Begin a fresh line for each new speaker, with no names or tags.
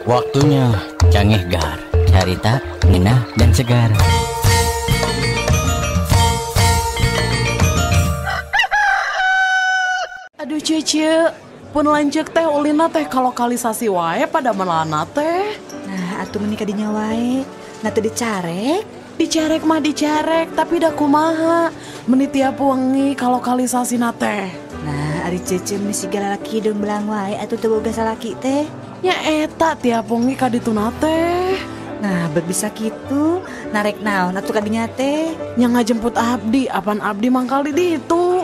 Waktunya Cangeh Gar, carita ngeunah dan segar.
Aduh Cece, pun lanjut teh ulina teh ka lokalisasi wae pada melana teh.
Nah, atuh menikah di wae. Nah teu dicarek.
Dicarek mah dicarek, tapi da kumaha meni tiap wengi ka lokalisasi na teh.
Nah, ari Cece meni sigala laki hidung belang wae atuh teu boga salaki teh.
Nya eta tiap wengi ka dituna teh.
Nah, berbisa kitu, narek naon atuh ka dinya teh.
Nya ngajemput abdi, apaan abdi mangkal di ditu.